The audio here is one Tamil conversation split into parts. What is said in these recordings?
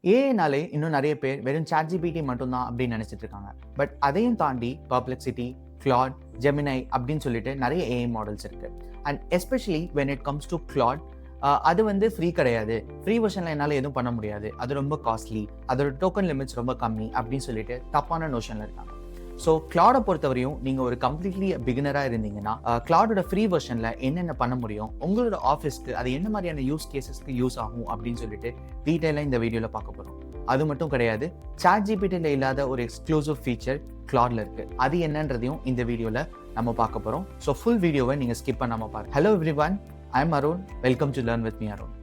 ஏஐனாலே இன்னும் நிறைய பேர் வெறும் ChatGPT மட்டும்தான் அப்படின்னு நினைச்சிட்டு இருக்காங்க. பட் அதையும் தாண்டி Perplexity, Claude, Gemini அப்படின்னு சொல்லிட்டு நிறைய ஏஐ மாடல்ஸ் இருக்கு. And especially when it comes to Claude, அது வந்து ஃப்ரீ கிடையாது. ஃப்ரீ வெர்ஷன்ல என்னால் எதுவும் பண்ண முடியாது. அது ரொம்ப காஸ்ட்லி. அதோட டோக்கன் லிமிட்ஸ் ரொம்ப கம்மி அப்படின்னு சொல்லிட்டு தப்பான நோஷன்ல இருக்காங்க. ஸோ கிளாடை பொறுத்தவரையும் நீங்கள் ஒரு கம்ப்ளீட்லி பிகினராக இருந்தீங்கன்னா கிளாடோட ஃப்ரீ வெர்ஷனில் என்னென்ன பண்ண முடியும், உங்களோட ஆஃபீஸ்க்கு அது என்ன மாதிரியான யூஸ் கேசஸ்க்கு யூஸ் ஆகும் அப்படின்னு சொல்லிட்டு டீட்டெயிலாக இந்த வீடியோவில் பார்க்க போகிறோம். அது மட்டும் கிடையாது, ChatGPTல இல்லாத ஒரு எக்ஸ்க்ளூசிவ் ஃபீச்சர் கிளாட்ல இருக்கு. அது என்னன்றதையும் இந்த வீடியோவில் நம்ம பார்க்க போகிறோம். ஸோ ஃபுல் வீடியோவை நீங்கள் ஸ்கிப் பண்ணாமல் பாருங்க. Hello everyone, I am Arun. Welcome to learn with me Arun.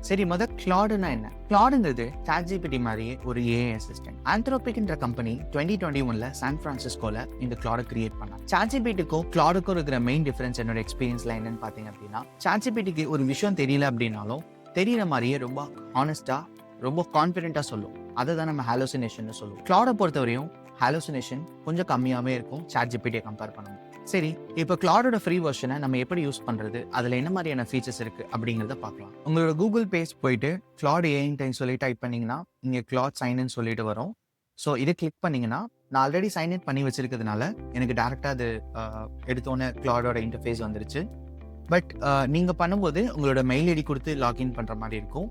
சரி, கிளாடுனா என்ன? கிளாடுங்கிறது ChatGPT மாதிரியே ஒரு ஏஐ அசிஸ்டன்ட். ஆந்த்ரோபிக்ன்ற கம்பெனி 2021 சான் பிரான்சிஸ்கோல இந்த கிளாடை கிரியேட் பண்ணாங்க. ChatGPTக்கும் கிளாடுக்கும் இருக்கிற மெயின் டிஃபரன்ஸ் என்னோட எக்ஸ்பீரியன்ஸ்ல என்னன்னு பாத்தீங்க அப்படின்னா, ChatGPTக்கு ஒரு விஷயம் தெரியல அப்படின்னாலும் தெரியற மாதிரியே ரொம்ப ஹானஸ்டா, ரொம்ப கான்ஃபிடென்ட்டா சொல்லும். அதை தான் நம்ம ஹாலோசினேஷன் சொல்லுவோம். கிளாடை பொறுத்தவரையும் ஹாலோசினேஷன் கொஞ்சம் கம்மியாவே இருக்கும் ChatGPT கம்பேர் பண்ணுவோம். சரி, இப்போ கிளாடோட ஃப்ரீ வெர்ஷனை நம்ம எப்படி யூஸ் பண்றது, அதுல என்ன மாதிரியான ஃபீச்சர்ஸ் இருக்கு அப்படிங்கிறத பார்க்கலாம். உங்களோட கூகுள் பேஜ் போயிட்டு Claude AI சொல்லி டைப் பண்ணீங்கன்னா இங்க Claude சைன் சொல்லிட்டு வரும். ஸோ இதை கிளிக் பண்ணீங்கன்னா, நான் ஆல்ரெடி சைன் இன் பண்ணி வச்சிருக்கிறதுனால எனக்கு டேரக்டா அது எடுத்தோன்னே கிளாடோட இன்டர்ஃபேஸ் வந்துருச்சு. பட் நீங்க பண்ணும்போது உங்களோட மெயில் ஐடி கொடுத்து லாகின் பண்ற மாதிரி இருக்கும்.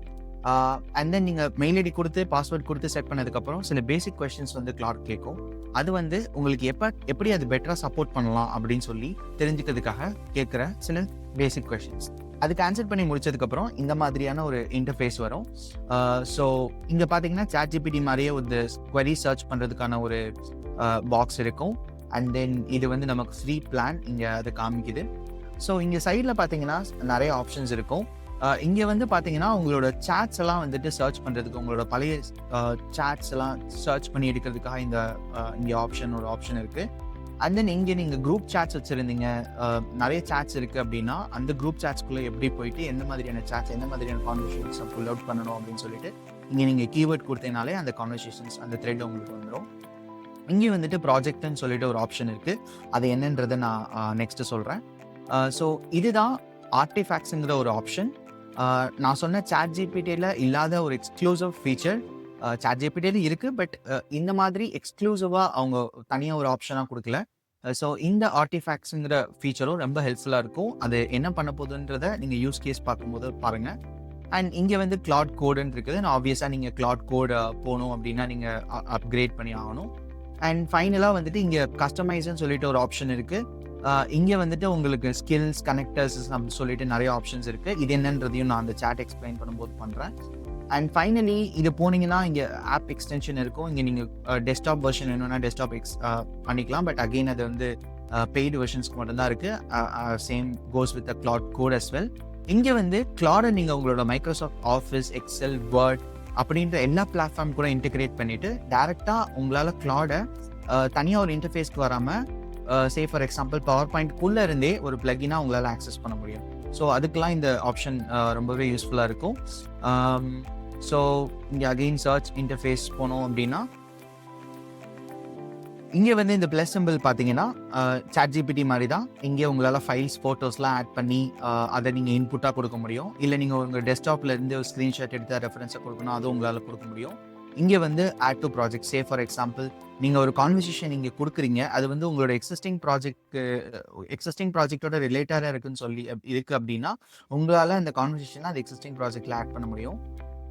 அண்ட் தென் நீங்கள் மெயில் ஐடி கொடுத்து பாஸ்வேர்ட் கொடுத்து செட் பண்ணதுக்கப்புறம் சில பேசிக் கொஸ்டின்ஸ் வந்து கிளாட் கேட்கும். அது வந்து உங்களுக்கு எப்படி அது பெட்டராக சப்போர்ட் பண்ணலாம் அப்படின்னு சொல்லி தெரிஞ்சுக்கிறதுக்காக கேட்குற சில பேசிக் கொஸ்டின்ஸ். அதுக்கு ஆன்சர் பண்ணி முடிச்சதுக்கப்புறம் இந்த மாதிரியான ஒரு இன்டர்ஃபேஸ் வரும். ஸோ இங்கே பார்த்தீங்கன்னா ChatGPT மாதிரியே ஒரு query சர்ச் பண்ணுறதுக்கான ஒரு பாக்ஸ் இருக்கும். அண்ட் தென் இது வந்து நமக்கு ஃப்ரீ பிளான் இங்கே அதை காமிக்குது. ஸோ இங்கே சைடில் பார்த்தீங்கன்னா நிறைய ஆப்ஷன்ஸ் இருக்கும். இங்கே வந்து பார்த்தீங்கன்னா உங்களோட சாட்ஸ் எல்லாம் வந்துட்டு சர்ச் பண்ணுறதுக்கு, உங்களோட பழைய சாட்ஸ் எல்லாம் சர்ச் பண்ணி எடுக்கிறதுக்காக இங்கே ஒரு ஆப்ஷன் இருக்குது. அண்ட் தென் இங்கே நீங்கள் குரூப் சாட்ஸ் வச்சுருந்தீங்க, நிறைய சாட்ஸ் இருக்குது அப்படின்னா அந்த குரூப் சாட்ஸ்குள்ளே எப்படி போயிட்டு எந்த மாதிரியான சாட்ஸ், எந்த மாதிரியான கான்வர்சேஷன்ஸ் புல் அவுட் பண்ணணும் அப்படின்னு சொல்லிட்டு இங்கே நீங்கள் கீவேர்ட் கொடுத்தீங்கனாலே அந்த கான்வர்சேஷன்ஸ், அந்த த்ரெட் உங்களுக்கு வந்துடும். இங்கே வந்துட்டு ப்ராஜெக்ட்னு சொல்லிட்டு ஒரு ஆப்ஷன் இருக்குது. அது என்னன்றதை நான் நெக்ஸ்ட்டு சொல்கிறேன். ஸோ இதுதான் ஆர்டிஃபேக்ட்ஸுங்கிற ஒரு ஆப்ஷன். நான் சொன்ன ChatGPTல இல்லாத ஒரு எக்ஸ்க்ளூசிவ் ஃபீச்சர் ChatGPTல இருக்கு. பட் இந்த மாதிரி எக்ஸ்க்ளூசிவாக அவங்க தனியாக ஒரு ஆப்ஷனாக கொடுக்கல. ஸோ இந்த ஆர்டிஃபேக்ட்ஸுங்கிற ஃபீச்சரும் ரொம்ப ஹெல்ப்ஃபுல்லாக இருக்கும். அது என்ன பண்ண போகுதுன்றதை நீங்கள் யூஸ் கேஸ் பார்க்கும்போது பாருங்கள். அண்ட் இங்கே வந்து Claude கோடுன்னு இருக்குது. நான் ஆப்வியஸாக நீங்கள் Claude கோடு போகணும் அப்படின்னா நீங்கள் அப்கிரேட் பண்ணி ஆகணும். அண்ட் ஃபைனலாக வந்துட்டு இங்கே கஸ்டமைஸ்ன்னு சொல்லிட்டு ஒரு ஆப்ஷன் இருக்குது. இங்கே வந்துட்டு உங்களுக்கு ஸ்கில்ஸ், கனெக்டர்ஸ் அப்படின்னு சொல்லிட்டு நிறைய ஆப்ஷன்ஸ் இருக்குது. இது என்னன்றதையும் நான் அந்த சாட் எக்ஸ்பிளைன் பண்ணும்போது பண்ணுறேன். அண்ட் ஃபைனலி இது போனீங்கன்னா இங்கே ஆப் எக்ஸ்டென்ஷன் இருக்கும். இங்கே நீங்கள் டெஸ்க்டாப் வெர்ஷன் வேணும்னா டெஸ்க்டாப் பண்ணிக்கலாம். பட் அகெயின் அது வந்து பெய்டு வெர்ஷன்ஸ்க்கு மட்டும்தான் இருக்குது. Same goes with Claude code as well. இங்கே வந்து கிளாடை நீங்கள் உங்களோட மைக்ரோசாஃப்ட் ஆஃபீஸ், எக்ஸல், வேர்ட் அப்படின்ற எல்லா பிளாட்ஃபார்ம் கூட இன்டிகிரேட் பண்ணிவிட்டு டேரெக்டாக உங்களால் கிளாடை தனியாக ஒரு இன்டர்ஃபேஸ்க்கு வராமல், சே ஃபார் எக்ஸாம்பிள் பவர் பாயிண்ட்குள்ளே இருந்தே ஒரு பிளக்கினாக உங்களால் ஆக்சஸ் பண்ண முடியும். ஸோ அதுக்கெலாம் இந்த ஆப்ஷன் ரொம்பவே யூஸ்ஃபுல்லாக இருக்கும். ஸோ இங்கே அகெயின் சர்ச் இன்டர்ஃபேஸ் போனோம் அப்படின்னா இங்கே வந்து இந்த ப்ளஸ் சிம்பிள் பார்த்தீங்கன்னா ChatGPT மாதிரி தான். இங்கே உங்களால் ஃபைல்ஸ், ஃபோட்டோஸ்லாம் ஆட் பண்ணி அதை நீங்கள் இன்புட்டாக கொடுக்க முடியும். இல்லை நீங்கள் உங்கள் டெஸ்க்டாப்பில் இருந்து ஒரு ஸ்க்ரீன்ஷாட் எடுத்து ரெஃபரன்ஸை கொடுக்கணும், அதுவும் உங்களால் கொடுக்க முடியும். இங்கே வந்து add to project, say for example நீங்கள் ஒரு கான்வர்சேஷன் இங்கே கொடுக்குறீங்க, அது வந்து உங்களோட எக்ஸிஸ்டிங் ப்ராஜெக்டோட ரிலேட்டடாக இருக்குது அப்படின்னா உங்களால் அந்த கான்வர்சேஷனை அது எக்ஸிஸ்டிங் ப்ராஜெக்டில் ஆட் பண்ண முடியும்.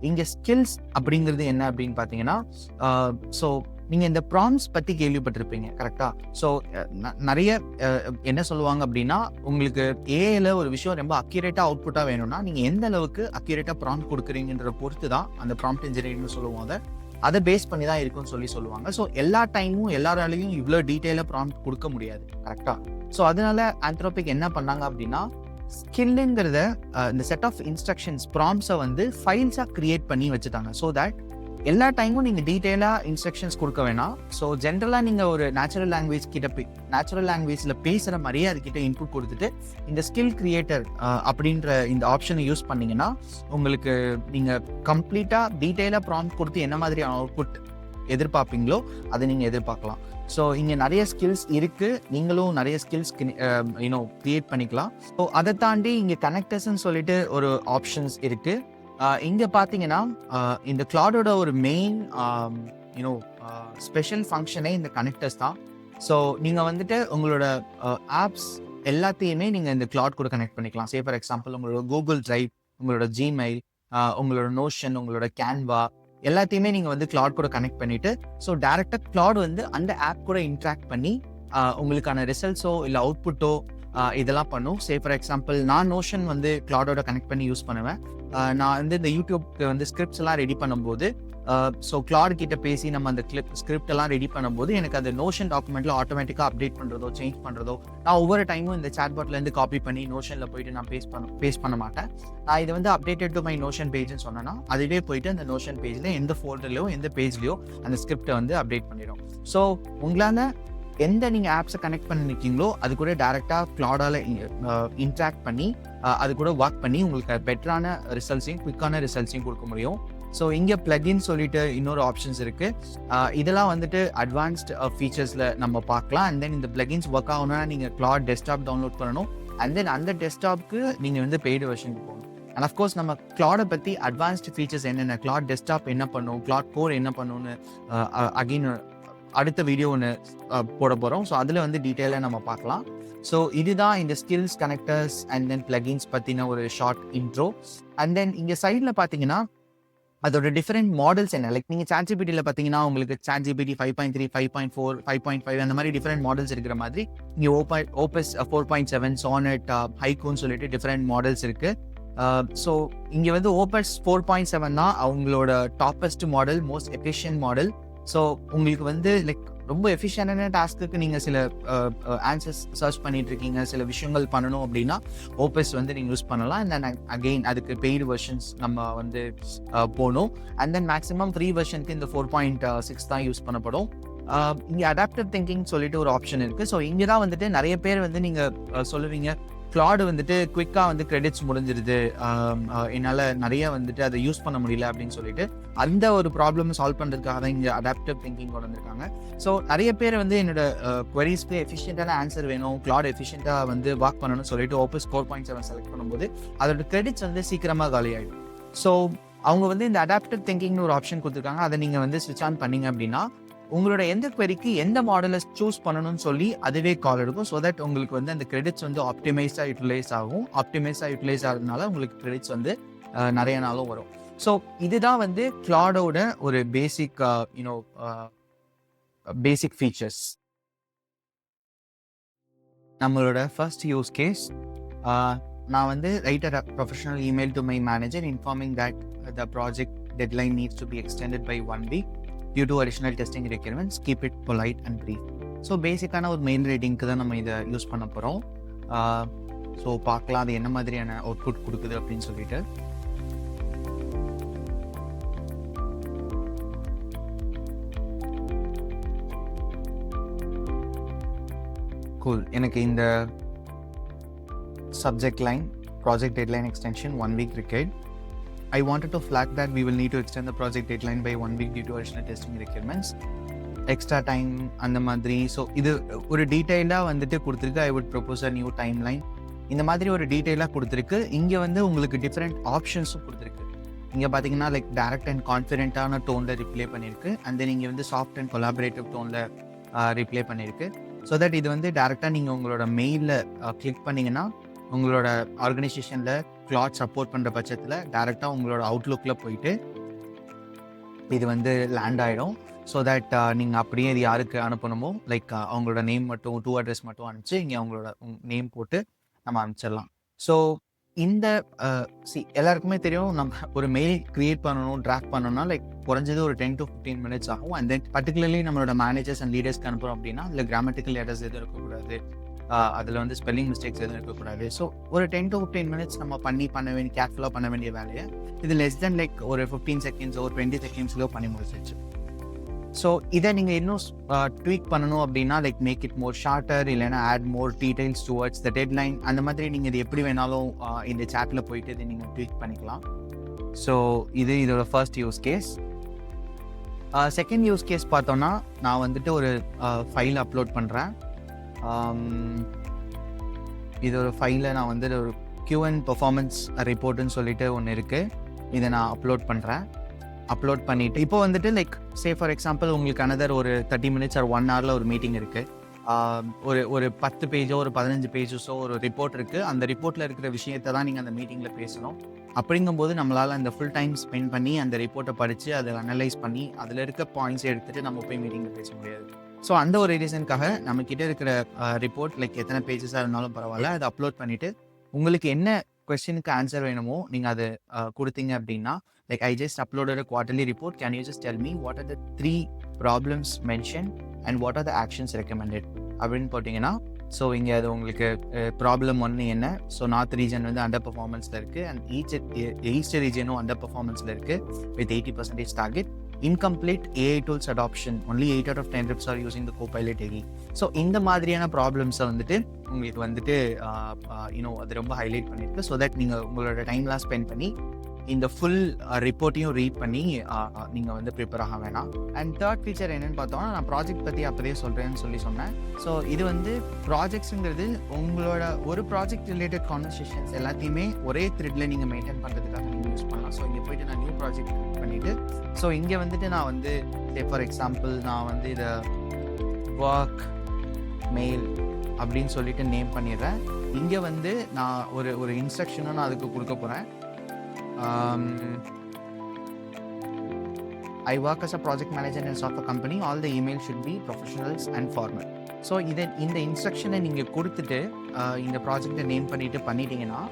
இங்கே ஸ்கில்ஸ் அப்படிங்கிறது என்ன அப்படின்னு பார்த்தீங்கன்னா, ஸோ நீங்கள் இந்த ப்ராம்ப்ட்ஸ் பற்றி கேள்விப்பட்டிருப்பீங்க, கரெக்டாக? ஸோ நிறைய என்ன சொல்லுவாங்க அப்படின்னா, உங்களுக்கு ஏஐல ஒரு விஷயம் ரொம்ப அக்யூரேட்டாக அவுட்புட்டாக வேணும்னா நீங்கள் எந்த அளவுக்கு அக்யூரேட்டாக ப்ராம்ப்ட் கொடுக்குறீங்கன்ற பொறுத்து தான் அந்த ப்ராம்ப்ட் இன்ஜினியரிங்னு சொல்லுவாங்க. அதை பேஸ் பண்ணி தான் இருக்குன்னு சொல்லுவாங்க. ஸோ எல்லா டைமும் எல்லாராலையும் இவ்வளோ டீட்டெயிலாக ப்ராம்ப்ட் கொடுக்க முடியாது, கரெக்டாக? ஸோ அதனால ஆந்த்ரோபிக் என்ன பண்ணாங்க அப்படின்னா, ஸ்கில்லுங்கிறத இந்த செட் ஆஃப் இன்ஸ்ட்ரக்ஷன்ஸ், ப்ராம்ப்ட்ஸை வந்து ஃபைல்ஸாக கிரியேட் பண்ணி வச்சுட்டாங்க. ஸோ தட் எல்லா டைமும் நீங்கள் டீட்டெயிலாக இன்ஸ்ட்ரக்ஷன்ஸ் கொடுக்க வேணாம். ஸோ ஜென்ரலாக நீங்கள் ஒரு நேச்சுரல் லாங்குவேஜில் பேசுகிற மாதிரியே அதுக்கிட்ட இன்புட் கொடுத்துட்டு இந்த ஸ்கில் கிரியேட்டர் அப்படின்ற இந்த ஆப்ஷனை யூஸ் பண்ணிங்கன்னா உங்களுக்கு நீங்கள் கம்ப்ளீட்டாக டீட்டெயிலாக ப்ராம்ப்ட் கொடுத்து என்ன மாதிரியான அவுட்புட் எதிர்பார்ப்பீங்களோ அதை நீங்கள் எதிர்பார்க்கலாம். ஸோ இங்கே நிறைய ஸ்கில்ஸ் இருக்குது, நீங்களும் நிறைய ஸ்கில்ஸ் கிரியேட் பண்ணிக்கலாம். ஸோ அதை தாண்டி இங்கே கனெக்டர்ஸ்ன்னு சொல்லிட்டு ஒரு ஆப்ஷன்ஸ் இருக்குது. இங்கே பார்த்தீங்கன்னா இந்த கிளாடோட ஒரு மெயின் யூனோ ஸ்பெஷல் ஃபங்க்ஷனே இந்த கனெக்டர்ஸ் தான். ஸோ நீங்கள் வந்துட்டு உங்களோட ஆப்ஸ் எல்லாத்தையுமே நீங்கள் இந்த கிளாட் கூட கனெக்ட் பண்ணிக்கலாம். சே ஃபார் எக்ஸாம்பிள் உங்களோட கூகுள் டிரைவ், உங்களோட ஜிமெயில், உங்களோட நோஷன், உங்களோட கேன்வா எல்லாத்தையுமே நீங்கள் வந்து கிளாட் கூட கனெக்ட் பண்ணிவிட்டு ஸோ டேரெக்டாக கிளாட் வந்து அந்த ஆப் கூட இன்ட்ராக்ட் பண்ணி உங்களுக்கான ரிசல்ட்ஸோ இல்லை அவுட்புட்டோ இதெல்லாம் பண்ணும். சே ஃபார் எக்ஸாம்பிள் நான் நோஷன் வந்து கிளாடோட கனெக்ட் பண்ணி யூஸ் பண்ணுவேன். நான் வந்து இந்த யூடியூப்க்கு வந்து ஸ்கிரிப்ட்ஸ் எல்லாம் ரெடி பண்ணும்போது ஸோ கிளாட் கிட்ட பேசி நம்ம அந்த ஸ்கிரிப்ட் எல்லாம் ரெடி பண்ணும்போது எனக்கு அந்த நோஷன் டாக்குமெண்ட்ல ஆட்டோமேட்டிக்காக அப்டேட் பண்ணுறதோ சேஞ்ச் பண்ணுறதோ நான் ஒவ்வொரு டைமும் இந்த சாட்பாட்லேருந்து காப்பி பண்ணி நோஷனில் போயிட்டு நான் பேஸ்ட் பண்ண மாட்டேன். நான் இதை வந்து அப்டேட்டட் டு மை நோஷன் பேஜ்னு சொன்னேன்னா அதுவே போயிட்டு அந்த நோஷன் பேஜில் எந்த ஃபோல்டர்லையோ எந்த பேஜ்லையோ அந்த ஸ்கிரிப்டை வந்து அப்டேட் பண்ணிடும். ஸோ உங்களால் எந்த நீங்கள் ஆப்ஸை கனெக்ட் பண்ணிருக்கீங்களோ அது கூட டேரெக்டாக கிளாடால் இன்ட்ராக்ட் பண்ணி அது கூட ஒர்க் பண்ணி உங்களுக்கு பெட்டரான ரிசல்ட்ஸையும் குவிக்கான ரிசல்ட்ஸையும் கொடுக்க முடியும். ஸோ இங்கே பிளகின் சொல்லிட்டு இன்னொரு ஆப்ஷன்ஸ் இருக்குது. இதெல்லாம் வந்துட்டு அட்வான்ஸ்ட் ஃபீச்சர்ஸில் நம்ம பார்க்கலாம். அண்ட் தென் இந்த பிளகின்ஸ் ஒர்க் ஆகணும்னா நீங்கள் கிளாட் டெஸ்க்டாப் டவுன்லோட் பண்ணணும். அண்ட் தென் அந்த டெஸ்க்டாப்க்கு நீங்கள் வந்து பெய்டு வெர்ஷனுக்கு போகணும். அண்ட் அஃப்கோர்ஸ் நம்ம கிளாடை பற்றி அட்வான்ஸ்டு ஃபீச்சர்ஸ் என்னென்ன, கிளாட் டெஸ்க்டாப் என்ன பண்ணும், கிளாட் கோர் என்ன பண்ணுன்னு அகைன் அடுத்த வீடியோ ஒன்று போட போகிறோம். ஸோ அதில் வந்து டீட்டெயிலாக நம்ம பார்க்கலாம். ஸோ இதுதான் இந்த skills, connectors and then plugins பற்றின ஒரு ஷார்ட் இன்ட்ரோ. அண்ட் தென் இங்கே சைடில் பார்த்தீங்கன்னா அதோட டிஃப்ரெண்ட் மாடல்ஸ் என்ன, லைக் நீங்கள் ChatGPTல பார்த்தீங்கன்னா உங்களுக்கு ChatGPT 5.3, 5.4, 5.5 அந்த மாதிரி டிஃப்ரெண்ட் மாடல்ஸ் இருக்கிற மாதிரி இங்கே ஓபஸ் 4.7, சானட், ஹைக்கூன்னு சொல்லிட்டு டிஃப்ரெண்ட் மாடல்ஸ் இருக்குது. ஸோ இங்கே வந்து ஓபஸ் 4.7 தான் அவங்களோட toppest model, most efficient model. So உங்களுக்கு வந்து லைக் ரொம்ப எஃபிஷியன்டான டாஸ்க்கு நீங்கள் சில ஆன்சர்ஸ் சர்ச் பண்ணிட்டு இருக்கீங்க, சில விஷயங்கள் பண்ணணும் அப்படின்னா ஓபஸ் வந்து நீங்கள் யூஸ் பண்ணலாம். அண்ட் தென் அகெயின் அதுக்கு பெய்டு வெர்ஷன்ஸ் நம்ம வந்து போகணும். அண்ட் தென் மேக்ஸிமம் ஃப்ரீ வெர்ஷனுக்கு இந்த 4.6 தான் யூஸ் பண்ணப்படும். இங்கே அடாப்டிவ் திங்கிங் சொல்லிட்டு ஒரு ஆப்ஷன் இருக்குது. ஸோ இங்கே தான் வந்துட்டு நிறைய பேர் வந்து நீங்கள் சொல்லுவீங்க கிளாட் வந்துட்டு குவிக்காக வந்து கிரெடிட்ஸ் முடிஞ்சிருது, என்னால் நிறைய வந்துட்டு அதை யூஸ் பண்ண முடியல அப்படின்னு சொல்லிட்டு அந்த ஒரு ப்ராப்ளம் சால்வ் பண்ணுறதுக்காக தான் இங்கே அடாப்டிவ் திங்கிங் கொண்டு வந்திருக்காங்க. ஸோ நிறைய பேர் வந்து என்னோட குவரிஸ்க்கு எஃபிஷியண்டான ஆன்சர் வேணும், கிளாட் எஃபிஷியண்டாக வந்து ஒர்க் பண்ணணும்னு சொல்லிட்டு ஓபஸ் 4.7 செலக்ட் பண்ணும்போது அதோட கிரெடிட்ஸ் வந்து சீக்கிரமாக காலி ஆகிடும். ஸோ அவங்க வந்து இந்த அடாப்டிவ் திங்கிங்னு ஒரு ஆப்ஷன் கொடுத்துருக்காங்க. அதை நீங்கள் வந்து ஸ்விட்ச் ஆன் பண்ணீங்க அப்படின்னா உங்களோட எந்த குவரிக்கு எந்த மாடலை சூஸ் பண்ணணும்னு சொல்லி அதுவே கால் எடுக்கும். ஸோ தட் உங்களுக்கு வந்து அந்த கிரெடிட்ஸ் வந்து ஆப்டிமைஸாக யூட்டிலைஸ் ஆகும். ஆப்டிமைஸாக யூட்டிலைஸ் ஆகிறதுனால உங்களுக்கு கிரெடிட்ஸ் வந்து நிறைய நாளும் வரும். ஸோ இதுதான் வந்து கிளாடோட ஒரு பேசிக் ஃபீச்சர்ஸ். நம்மளோட ஃபர்ஸ்ட் யூஸ் கேஸ், நான் வந்து write a professional email to my manager informing that the project deadline needs to be extended by 1 week due to additional testing requirements. Keep it polite and brief. So பேசிக்கான ஒரு மெயில் ரைட்டிங்க்கு தான் நம்ம இதை யூஸ் பண்ண போகிறோம். ஸோ பார்க்கலாம் அது என்ன மாதிரியான அவுட்புட் கொடுக்குது அப்படின்னு சொல்லிட்டு. கூல். எனக்கு இந்த subject line project deadline extension 1 week required. I wanted to flag that we will need to extend the project deadline by 1 week due to additional testing requirements. Extra time அந்த மாதிரி. ஸோ இது ஒரு டீட்டெயிலாக வந்துட்டு கொடுத்துருக்கு. I would propose a new timeline. இந்த மாதிரி ஒரு டீட்டெயிலாக கொடுத்துருக்கு. இங்கே வந்து உங்களுக்கு டிஃப்ரெண்ட் ஆப்ஷன்ஸும் கொடுத்துருக்கு. இங்கே பார்த்தீங்கன்னா லைக் டைரக்ட் அண்ட் கான்ஃபிடென்ட்டான டோனில் ரிப்ளை பண்ணியிருக்கு. அண்ட் தென் இங்கே வந்து சாஃப்ட் அண்ட் கொலாபரேட்டிவ் டோனில் ரிப்ளை பண்ணியிருக்கு. ஸோ தட் இது வந்து டேரெக்டாக நீங்கள் உங்களோட மெயிலில் கிளிக் பண்ணிங்கன்னா உங்களோட ஆர்கனைசேஷனில் கிளாட் சப்போர்ட் பண்ணுற பட்சத்தில் டேரெக்டாக உங்களோட அவுட்லுக்கில் போயிட்டு இது வந்து லேண்ட் ஆகிடும். ஸோ தட் நீங்கள் அப்படியே இது யாருக்கு அனுப்பணுமோ லைக் அவங்களோட நேம் மட்டும், டூ அட்ரஸ் மட்டும் அனுப்பிச்சு இங்கே அவங்களோட நேம் போட்டு நம்ம அனுப்பிச்சிடலாம். ஸோ இந்த எல்லாருக்குமே தெரியும், நம்ம ஒரு மெயில் கிரியேட் பண்ணணும், ட்ராக் பண்ணணும்னா லைக் குறைஞ்சது ஒரு 10 to 15 minutes ஆகும். அண்ட் தென் பர்டிகுலர்லி நம்மளோட மேனேஜர்ஸ் அண்ட் லீடர்ஸ்க்கு அனுப்புகிறோம் அப்படின்னா அதில் கிராமட்டிக்கல் எரர்ஸ் எதுவும் இருக்கக்கூடாது, அதில் வந்து ஸ்பெல்லிங் மிஸ்டேக்ஸ் எதுவும் இருக்கக்கூடாது. ஸோ ஒரு 10 to 15 minutes நம்ம பண்ண வேண்டிய கேர்ஃபுல்லாக பண்ண வேண்டிய வேலையை இது லெஸ் தென் லைக் ஒரு 15 seconds ஒரு 20 secondsலோ பண்ணி முடிச்சிருச்சு. ஸோ இதை நீங்கள் இன்னும் ட்வீக் பண்ணணும் அப்படின்னா like make it more shorter, இல்லைன்னா add more details towards the deadline, அந்த மாதிரி நீங்கள் இது எப்படி வேணாலும் இந்த சேட்டில் போயிட்டு இதை நீங்கள் ட்வீக் பண்ணிக்கலாம். ஸோ இதோட first use case. Second use case பார்த்தோன்னா நான் வந்துட்டு ஒரு ஃபைல் அப்லோட் பண்ணுறேன். இது ஒரு ஃபைலில் நான் வந்து ஒரு Q&A பெர்ஃபார்மன்ஸ் ரிப்போர்ட்டுன்னு சொல்லிட்டு ஒன்று இருக்குது. இதை நான் அப்லோட் பண்ணுறேன். அப்லோட் பண்ணிவிட்டு இப்போ வந்துட்டு லைக் சே ஃபார் எக்ஸாம்பிள் உங்களுக்கு அனதர் ஒரு 30 minutes ஆர் 1 hour ஒரு மீட்டிங் இருக்குது. ஒரு 10 பேஜோ ஒரு 15 பேஜஸோ ஒரு ரிப்போர்ட் இருக்குது. அந்த ரிப்போர்ட்டில் இருக்கிற விஷயத்தை தான் நீங்கள் அந்த மீட்டிங்கில் பேசணும். அப்படிங்கும்போது நம்மளால் அந்த ஃபுல் டைம் ஸ்பெண்ட் பண்ணி அந்த ரிப்போர்ட்டை படித்து அதை அனலைஸ் பண்ணி அதில் இருக்க பாயிண்ட்ஸை எடுத்துகிட்டு நம்ம போய் மீட்டிங்கில் பேச முடியாது. ஸோ அந்த ஒரு ரீசனுக்காக நம்மக்கிட்ட இருக்கிற ரிப்போர்ட் லைக் எத்தனை பேஜஸாக இருந்தாலும் பரவாயில்ல, அதை அப்லோட் பண்ணிவிட்டு உங்களுக்கு என்ன கொஸ்டினுக்கு ஆன்சர் வேணுமோ நீங்கள் அதை கொடுத்தீங்க அப்படின்னா, like I just uploaded a quarterly report, can you just tell me what are the 3 problems mentioned and what are the actions recommended அப்படின்னு போட்டிங்கன்னா, ஸோ இங்கே அது உங்களுக்கு ப்ராப்ளம் 1 என்ன, ஸோ நார்த் ரீஜன் வந்து அண்டர் பர்ஃபார்மன்ஸில் இருக்குது அண்ட் ஈஸ்ட் ரீஜனும் அண்டர் பர்ஃபார்மன்ஸில் இருக்குது with 80% target. Incomplete AI tools adoption, only 8 out of 10 reps are using the Copilot AI. So இந்த மாதிரியான ப்ராப்ளம்ஸை வந்துட்டு உங்களுக்கு வந்துட்டு அது ரொம்ப ஹைலைட் பண்ணியிருக்கு. ஸோ தட் நீங்கள் உங்களோட டைம்லாம் ஸ்பெண்ட் பண்ணி இந்த ஃபுல் ரிப்போர்ட்டையும் ரீட் பண்ணி நீங்கள் வந்து ப்ரிப்பேர் ஆக வேணாம். அண்ட் தேர்ட் ஃபீச்சர் என்னென்னு பார்த்தோம்னா, நான் ப்ராஜெக்ட் பற்றி அப்படியே சொல்கிறேன்னு சொன்னேன். ஸோ இது வந்து ப்ராஜெக்ட்ஸுங்கிறது உங்களோட ஒரு ப்ராஜெக்ட் ரிலேட்டட் கான்வர்சேஷன்ஸ் எல்லாத்தையுமே ஒரே த்ரெட்டில் நீங்கள் மெயின்டைன் பண்ணுறதுக்காக நீங்கள் யூஸ் பண்ணலாம். ஸோ இங்கே போய்ட்டு நான் நியூ ப்ராஜெக்ட் பண்ணிவிட்டு, ஸோ இங்கே வந்துட்டு நான் வந்து ஃபார் எக்ஸாம்பிள் நான் வந்து இதை ஒர்க் மெயில் அப்படின்னு சொல்லிட்டு நேம் பண்ணிடுறேன். இங்கே வந்து நான் ஒரு இன்ஸ்ட்ரக்ஷனும் நான் அதுக்கு கொடுக்க போகிறேன். I work as a project manager in a software company. All the emails should be professionals and formal. So இந்த இன்ஸ்ட்ரக்ஷனை நீங்கள் கொடுத்துட்டு இந்த ப்ராஜெக்டை நேம் பண்ணிட்டீங்கன்னா,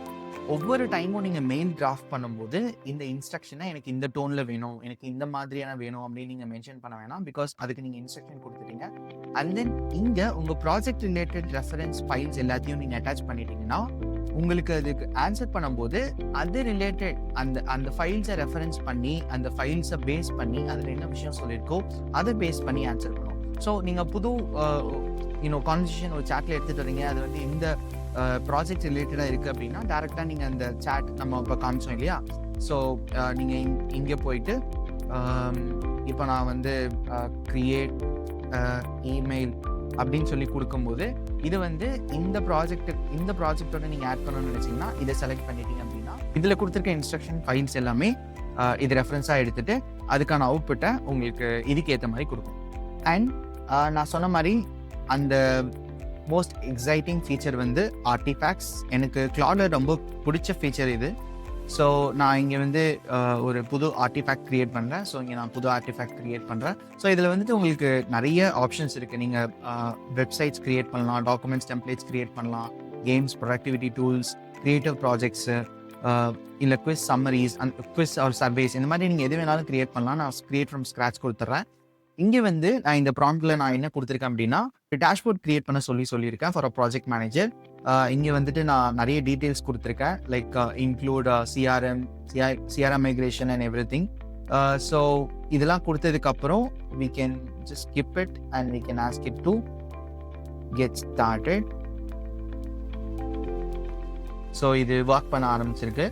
ஒவ்வொரு டைமும் நீங்கள் மெயில் டிராஃப்ட் பண்ணும்போது இந்த இன்ஸ்ட்ரக்ஷனை எனக்கு இந்த டோனில் வேணும், எனக்கு இந்த மாதிரியான வேணும் அப்படின்னு நீங்கள் மென்ஷன் பண்ண வேணாம். பிகாஸ் அதுக்கு நீங்கள் இன்ஸ்ட்ரக்ஷன் கொடுத்துட்டீங்க. அண்ட் தென் இங்கே உங்கள் ப்ராஜெக்ட் ரிலேட்டட் ரெஃபரன்ஸ் ஃபைல்ஸ் எல்லாத்தையும் நீங்கள் அட்டாச் பண்ணிட்டீங்கன்னா, உங்களுக்கு அதுக்கு ஆன்சர் பண்ணும்போது அது ரிலேட்டட் அந்த ஃபைல்ஸை ரெஃபரன்ஸ் பண்ணி அந்த ஃபைல்ஸை பேஸ் பண்ணி அதில் என்ன விஷயம் சொல்லியிருக்கோ அதை பேஸ் பண்ணி ஆன்சர் பண்ணும். ஸோ நீங்கள் புது கான்வர்சேஷன் ஒரு சாட்டில் எடுத்துகிட்டு வரீங்க, அது வந்து இந்த ப்ராஜெக்ட் ரிலேட்டடாக இருக்குது அப்படின்னா டேரெக்டாக நீங்கள் அந்த சாட் நம்ம இப்போ காமிச்சோம் இல்லையா, ஸோ நீங்கள் இங்கே போயிட்டு இப்போ நான் வந்து கிரியேட் இமெயில் அப்படின்னு சொல்லி கொடுக்கும்போது இது வந்து இந்த ப்ராஜெக்டோட நீங்கள் ஆட் பண்ணணும்னு நினச்சிங்கன்னா இதை செலக்ட் பண்ணிட்டீங்க அப்படின்னா இதில் கொடுத்துருக்க இன்ஸ்ட்ரக்ஷன் ஃபைல்ஸ் எல்லாமே இது ரெஃபரன்ஸாக எடுத்துகிட்டு அதுக்கான அவுட்புட்டை உங்களுக்கு இதுக்கு ஏற்ற மாதிரி கொடுக்கும். அண்ட் நான் சொன்ன மாதிரி அந்த மோஸ்ட் எக்ஸைட்டிங் ஃபீச்சர் வந்து ஆர்டிஃபேக்ட்ஸ். எனக்கு கிளாடில் ரொம்ப பிடிச்ச ஃபீச்சர் இது. ஸோ நான் இங்கே வந்து ஒரு புது ஆர்டிஃபேக்ட் க்ரியேட் பண்ணுறேன். ஸோ இங்கே நான் புது ஆர்டிஃபேக்ட் க்ரியேட் பண்ணுறேன். ஸோ இதில் வந்துட்டு உங்களுக்கு நிறைய ஆப்ஷன்ஸ் இருக்குது. நீங்கள் வெப்சைட்ஸ் க்ரியேட் பண்ணலாம், டாக்குமெண்ட்ஸ் டெம்ப்ளேட்ஸ் க்ரியேட் பண்ணலாம், games, productivity tools, creative projects, இல்லை குவிஸ் சம்மரிஸ், அந்த குவிஸ் ஆர் சர்வேஸ், இந்த மாதிரி நீங்கள் எது வேணாலும் க்ரியேட் பண்ணலாம். நான் க்ரியேட் ஃப்ரம் ஸ்க்ராட்ச் கொடுத்துட்றேன். இங்கே வந்து நான் இந்த ப்ராம்ப்டில் நான் என்ன கொடுத்துருக்கேன் அப்படின்னா, டேஷ்போர்ட் க்ரியேட் பண்ண சொல்லியிருக்கேன் ஃபார் அ ப்ராஜெக்ட் மேனேஜர். இங்கே வந்துட்டு நான் நிறைய டீட்டெயில்ஸ் கொடுத்துருக்கேன், like include CRM migration and every thing. So இதெல்லாம் கொடுத்ததுக்கப்புறம் we can just skip it and we can ask it to get started. So இது ஒர்க் பண்ண ஆரம்பிச்சிருக்கு.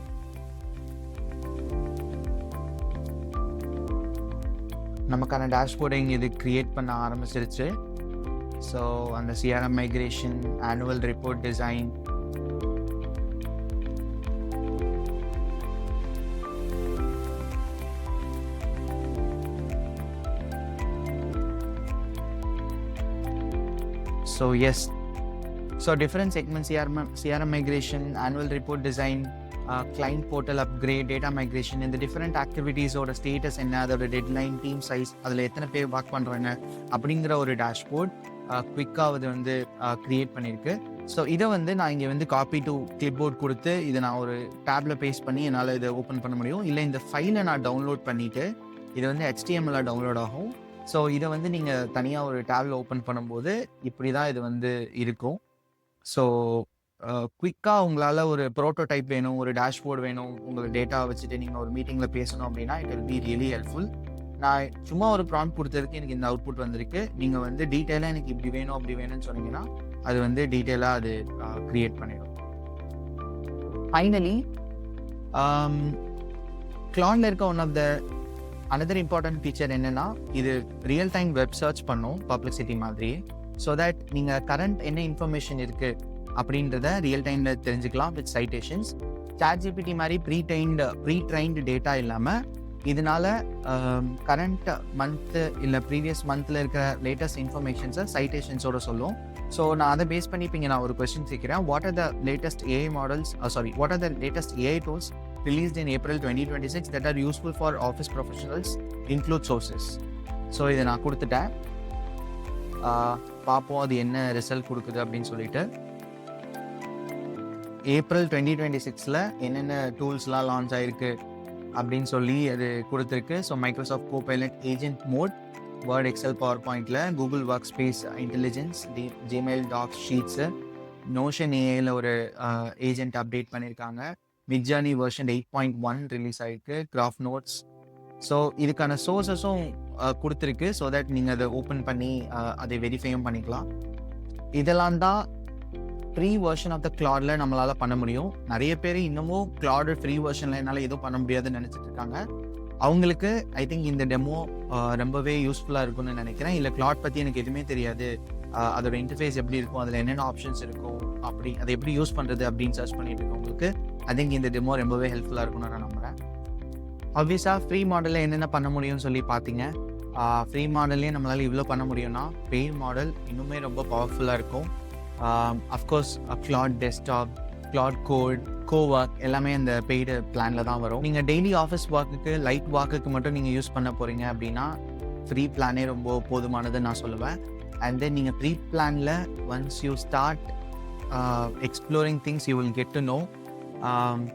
நமக்கான டேஷ்போர்டிங் இது க்ரியேட் பண்ண ஆரம்பிச்சிருச்சு. ஸோ அந்த CRM migration, annual report design, so yes, so different segments, CRM migration, annual report design, client portal upgrade, data migration, இந்த different activities ஓட ஸ்டேட்டஸ் என்ன, அதோட டெட்லைன், டீம் சைஸ், அதில் எத்தனை பேர் ஒர்க் பண்ணுறாங்க அப்படிங்கிற ஒரு டேஷ்போர்ட் குவிக்காக அது வந்து க்ரியேட் பண்ணியிருக்கு. ஸோ இதை வந்து நான் இங்கே வந்து காப்பி டு கிளிப்போர்ட் கொடுத்து இதை நான் ஒரு டேப்பில் பேஸ்ட் பண்ணி என்னால் இதை ஓப்பன் பண்ண முடியும். இல்லை இந்த ஃபைலை நான் டவுன்லோட் பண்ணிவிட்டு இது வந்து HTML டவுன்லோட் ஆகும். ஸோ இதை வந்து நீங்கள் தனியாக ஒரு டேபில் ஓப்பன் பண்ணும்போது இப்படி தான் இது வந்து இருக்கும். ஸோ குவிக்காக உங்களால் ஒரு ப்ரோட்டோடைப் வேணும், ஒரு டேஷ்போர்ட் வேணும், உங்களுக்கு டேட்டா வச்சுட்டு நீங்கள் ஒரு மீட்டிங்கில் பேசணும் அப்படின்னா it will be really helpful. நான் சும்மா ஒரு ப்ராம்ப்ட் கொடுத்ததுக்கு எனக்கு இந்த அவுட்புட் வந்திருக்கு. நீங்கள் வந்து டீட்டெயிலாக எனக்கு இப்படி வேணும் அப்படி வேணும்னு சொன்னீங்கன்னா அது வந்து டீட்டெயிலாக அது க்ரியேட் பண்ணிடும். ஃபைனலி கிளாட்ல இருக்க one of the another important feature என்னென்னா, இது ரியல் டைம் வெப் சர்ச் பண்ணும் பப்ளிசிட்டி மாதிரி. ஸோ தட் நீங்கள் கரண்ட் என்ன இன்ஃபர்மேஷன் இருக்குது அப்படின்றத ரியல் டைமில் தெரிஞ்சுக்கலாம் வித் சைட்டேஷன்ஸ். ChatGPT மாதிரி ப்ரீ-ட்ரைன்டு டேட்டா இல்லாமல் இதனால கரண்ட் மந்த்து இல்லை ப்ரீவியஸ் மந்தில் இருக்கிற லேட்டஸ்ட் இன்ஃபர்மேஷன்ஸை சைட்டேஷன்ஸோட சொல்லும். ஸோ நான் அதை பேஸ் பண்ணி இப்போ இங்கே நான் ஒரு கொஸ்டின் கேட்குறேன். What are the latest AI tools released in April 2026 that are useful for office professionals, include sources. So இதை நான் கொடுத்துட்டேன். பார்ப்போம் அது என்ன ரிசல்ட் கொடுக்குது அப்படின்னு சொல்லிட்டு. ஏப்ரல் 2026 என்னென்ன டூல்ஸ்லாம் லான்ச் ஆயிருக்கு அப்படின்னு சொல்லி அது கொடுத்துருக்கு. So Microsoft Copilot agent mode, Word, Excel, power பாயிண்டில், Google workspace intelligence, Gmail Docs Sheets, Notion ஏஐயில் ஒரு ஏஜென்ட் அப்டேட் பண்ணியிருக்காங்க. மிட்ஜர்னி வெர்ஷன் 8.1 ரிலீஸ் ஆகிருக்கு. Graph notes. ஸோ இதுக்கான சோர்ஸஸும் கொடுத்துருக்கு. ஸோ தட் நீங்கள் அதை ஓப்பன் பண்ணி அதை வெரிஃபையும் பண்ணிக்கலாம். இதெல்லாம் தான் ஃப்ரீ வெர்ஷன் ஆஃப் த கிளாட்ல நம்மளால் பண்ண முடியும். நிறைய பேர் இன்னமும் கிளாட் ஃப்ரீ வெர்ஷனில் என்னால் எதுவும் பண்ண முடியாதுன்னு நினச்சிட்டு இருக்காங்க. அவங்களுக்கு ஐ திங்க் இந்த டெமோ ரொம்பவே யூஸ்ஃபுல்லாக இருக்கும்னு நினைக்கிறேன். இல்லை கிளாட் பற்றி எனக்கு எதுவுமே தெரியாது, அதோட இன்டர்ஃபேஸ் எப்படி இருக்கும், அதில் என்னென்ன ஆப்ஷன்ஸ் இருக்கும், அப்படி அதை எப்படி யூஸ் பண்ணுறது அப்படின்னு சர்ச் பண்ணிட்டு இருக்கவங்களுக்கு ஐ திங்க் இந்த டெமோ ரொம்பவே ஹெல்ப்ஃபுல்லாக இருக்கும்னு நான் நம்புகிறேன். ஆப்வியஸாக ஃப்ரீ மாடலில் என்னென்ன பண்ண முடியும்னு சொல்லி பார்த்தீங்க. ஃப்ரீ மாடல்லையே நம்மளால் இவ்வளோ பண்ண முடியும்னா பெய்ட் மாடல் இன்னுமே ரொம்ப பவர்ஃபுல்லாக இருக்கும். Of course Claude desktop, Claude Code, Cowork எல்லாமே அந்த பெய்டு பிளானில் தான் வரும். நீங்கள் டெய்லி ஆஃபீஸ் ஒர்க்குக்கு, லைட் ஒர்க்குக்கு மட்டும் நீங்கள் யூஸ் பண்ண போகிறீங்க அப்படின்னா ஃப்ரீ பிளானே ரொம்ப போதுமானதுன்னு நான் சொல்லுவேன். அண்ட் தென் நீங்கள் ப்ரீ பிளானில் once you start exploring things you will get to know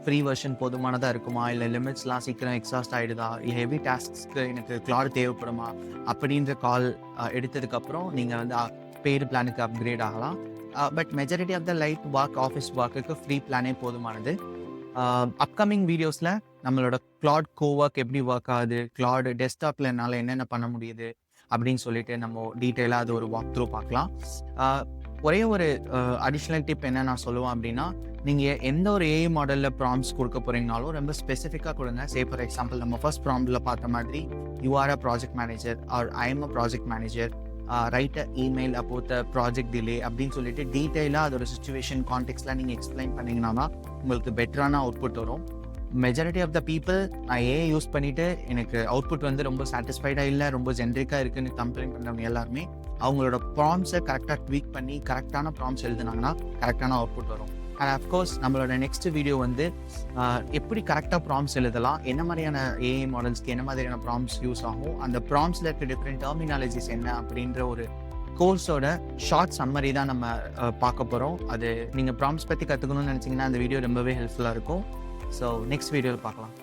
free version போதுமானதாக இருக்குமா, இல்லை லிமிட்ஸ்லாம் சீக்கிரம் எக்ஸாஸ்ட் ஆகிடுதா, இல்லை ஹெவி டாஸ்க்ஸ்க்கு எனக்கு கிளாட் தேவைப்படுமா அப்படின்ற கால் எடுத்ததுக்கப்புறம் நீங்கள் வந்து பெய்டு பிளானுக்கு அப்கிரேட் ஆகலாம். But majority of the light work, office ஒர்க்குக்கு ஃப்ரீ பிளானே போதுமானது. அப்கமிங் வீடியோஸில் நம்மளோட கிளாட் கோவர்க் எப்படி ஒர்க் ஆகுது, கிளாட் டெஸ்க்டாப்பில் என்னால் என்னென்ன பண்ண முடியுது அப்படின்னு சொல்லிட்டு நம்ம டீட்டெயிலாக அது ஒரு வாக் த்ரூ பார்க்கலாம். ஒரே ஒரு அடிஷ்னல் டிப் என்ன நான் சொல்லுவேன் அப்படின்னா, நீங்கள் எந்த ஒரு ஏஐ மாடலில் ப்ராம்ப்ட்ஸ் கொடுக்க போகிறீங்கனாலும் ரொம்ப ஸ்பெசிஃபிக்காக கொடுங்க. சே ஃபார் எக்ஸாம்பிள் நம்ம ஃபர்ஸ்ட் ப்ராம்ப்டில் பார்த்த மாதிரி you are a project manager R I am a project manager, right a email about the project delay அப்படின்னு சொல்லிட்டு டீட்டெயிலாக அதோட சுச்சுவேஷன் கான்டெக்ட்ஸ்லாம் நீங்கள் எக்ஸ்பிளைன் பண்ணிங்கன்னா தான் உங்களுக்கு பெட்டரான அவுட்புட் வரும். மெஜாரிட்டி ஆஃப் த பீப்புள் நான் ஏஐ யூஸ் பண்ணிவிட்டு எனக்கு அவுட்புட் வந்து ரொம்ப சாட்டிஸ்ஃபைடாக இல்லை, ரொம்ப ஜென்ரிக்காக இருக்குன்னு கம்ப்ளைண்ட் பண்ணுறவங்க எல்லாருமே அவங்களோட ப்ராம்ப்ட்ஸை கரெக்டாக ட்வீக் பண்ணி கரெக்டான ப்ராம்ப்ட்ஸ் எழுதுனாங்கன்னா கரெக்டான அவுட்புட் வரும். அண்ட் அஃப்கோர்ஸ் நம்மளோட நெக்ஸ்ட் வீடியோ வந்து எப்படி கரெக்டாக ப்ராம்ப்ட்ஸ் எழுதலாம், என்ன மாதிரியான ஏஐ மாடல்ஸ்க்கு என்ன மாதிரியான ப்ராம்ப்ட்ஸ் யூஸ் ஆகும், அந்த ப்ராம்ப்ட்ஸில் இருக்க டிஃப்ரெண்ட் டெர்மினாலஜிஸ் என்ன அப்படின்ற ஒரு கோர்ஸோட ஷார்ட் சம்மரி தான் நம்ம பார்க்க போகிறோம். அது நீங்கள் ப்ராம்ப்ட்ஸ் பற்றி கற்றுக்கணும்னு நினச்சிங்கன்னா அந்த வீடியோ ரொம்பவே ஹெல்ப்ஃபுல்லாக இருக்கும். ஸோ நெக்ஸ்ட் வீடியோவில் பார்க்கலாம்.